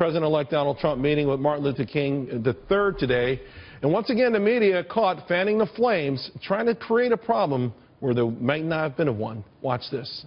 President-elect Donald Trump meeting with Martin Luther King III today. And once again, the media caught fanning the flames, trying to create a problem where there might not have been one. Watch this.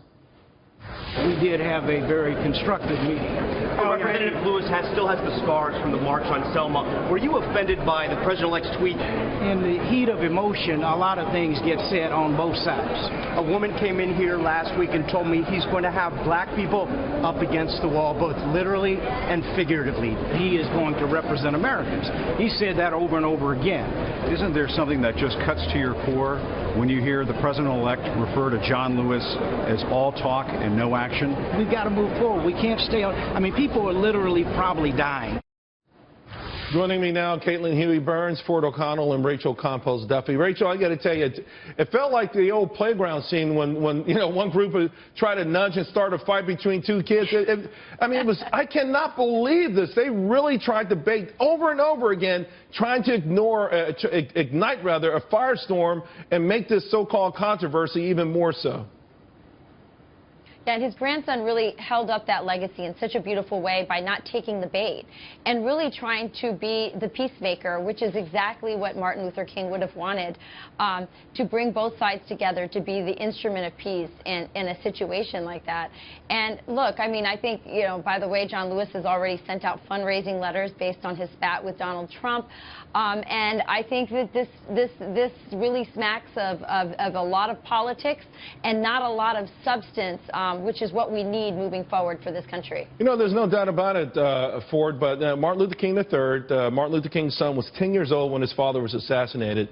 We did have a very constructive meeting. Representative Lewis still has the scars from the march on Selma. Were you offended by the president-elect's tweet? In the heat of emotion, a lot of things get said on both sides. A woman came in here last week and told me he's going to have black people up against the wall, both literally and figuratively. He is going to represent Americans. He said that over and over again. Isn't there something that just cuts to your core when you hear the president-elect refer to John Lewis as all talk and no action? We've got to move forward. We can't stay on. I mean, people are literally probably dying. Joining me now, Caitlin Huey-Burns, Ford O'Connell, and Rachel Campos-Duffy. Rachel, I got to tell you, it felt like the old playground scene when one group would try to nudge and start a fight between two kids. I cannot believe this. They really tried to bait over and over again, trying to ignite a firestorm and make this so-called controversy even more so. Yeah, and his grandson really held up that legacy in such a beautiful way by not taking the bait and really trying to be the peacemaker, which is exactly what Martin Luther King would have wanted, to bring both sides together, to be the instrument of peace in a situation like that. And look, I mean, I think, by the way, John Lewis has already sent out fundraising letters based on his spat with Donald Trump. And I think that this really smacks of a lot of politics and not a lot of substance, which is what we need moving forward for this country. There's no doubt about it, Ford, but Martin Luther King III, Martin Luther King's son, was 10 years old when his father was assassinated.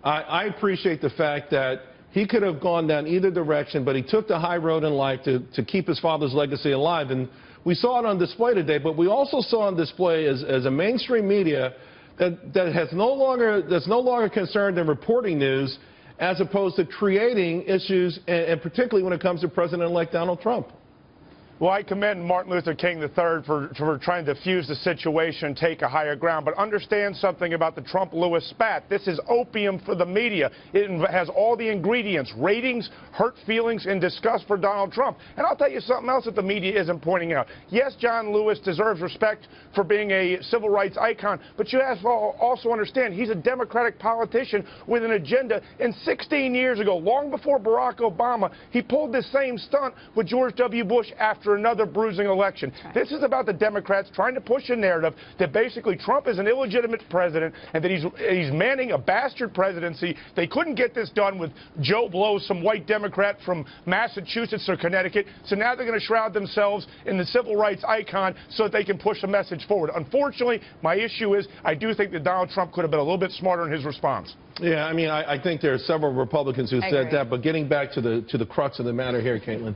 I appreciate the fact that he could have gone down either direction, but he took the high road in life to keep his father's legacy alive. And we saw it on display today, but we also saw on display as a mainstream media that's no longer concerned in reporting news, as opposed to creating issues, and particularly when it comes to President-elect Donald Trump. Well, I commend Martin Luther King III for trying to diffuse the situation, take a higher ground. But understand something about the Trump-Lewis spat. This is opium for the media. It has all the ingredients: ratings, hurt feelings, and disgust for Donald Trump. And I'll tell you something else that the media isn't pointing out. Yes, John Lewis deserves respect for being a civil rights icon, but you have to also understand he's a Democratic politician with an agenda. And 16 years ago, long before Barack Obama, he pulled this same stunt with George W. Bush after another bruising election. Right. This is about the Democrats trying to push a narrative that basically Trump is an illegitimate president and that he's manning a bastard presidency. They couldn't get this done with Joe Blow, some white Democrat from Massachusetts or Connecticut, so now they're going to shroud themselves in the civil rights icon so that they can push a message forward. Unfortunately, my issue is I do think that Donald Trump could have been a little bit smarter in his response. Yeah, I mean, I think there are several Republicans who said that, but getting back to the crux of the matter here, Caitlin,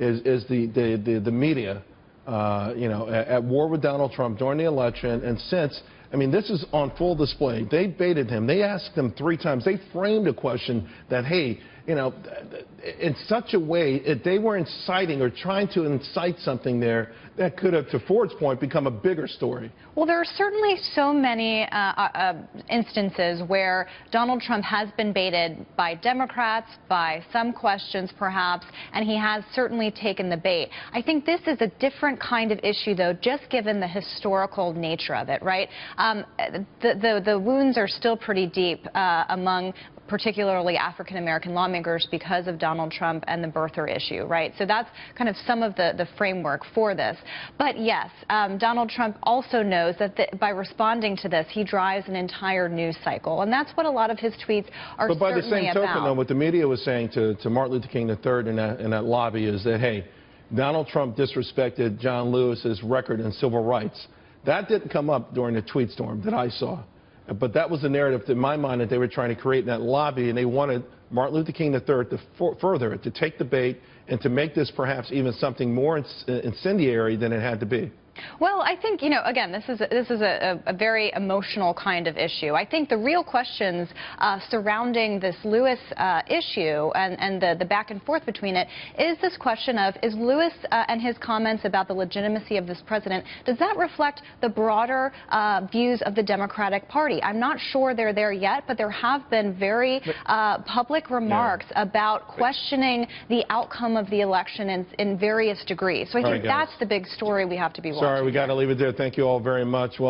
is the media, at war with Donald Trump during the election, and since, I mean, this is on full display. They baited him. They asked him 3 times. They framed a question that, hey, in such a way, they were inciting or trying to incite something there that could have, to Ford's point, become a bigger story. Well, there are certainly so many instances where Donald Trump has been baited by Democrats, by some questions perhaps, and he has certainly taken the bait. I think this is a different kind of issue, though, just given the historical nature of it, right? The wounds are still pretty deep among particularly African-American lawmakers because of Donald Trump and the birther issue, right? So that's kind of some of the framework for this. But yes, Donald Trump also knows that by responding to this, he drives an entire news cycle. And that's what a lot of his tweets are certainly about. But by the same token, though, what the media was saying to Martin Luther King III in that lobby is that, hey, Donald Trump disrespected John Lewis's record in civil rights. That didn't come up during the tweet storm that I saw. But that was the narrative, in my mind, that they were trying to create in that lobby, and they wanted Martin Luther King III to further it, to take the bait, and to make this perhaps even something more incendiary than it had to be. Well, I think, again, this is a very emotional kind of issue. I think the real questions surrounding this Lewis issue and the back and forth between it is this question of, is Lewis and his comments about the legitimacy of this president, does that reflect the broader views of the Democratic Party? I'm not sure they're there yet, but there have been very public remarks about questioning the outcome of the election in various degrees. So I think that's the big story we have to be watching. sorry, we got to leave it there. Thank you all very much. Well,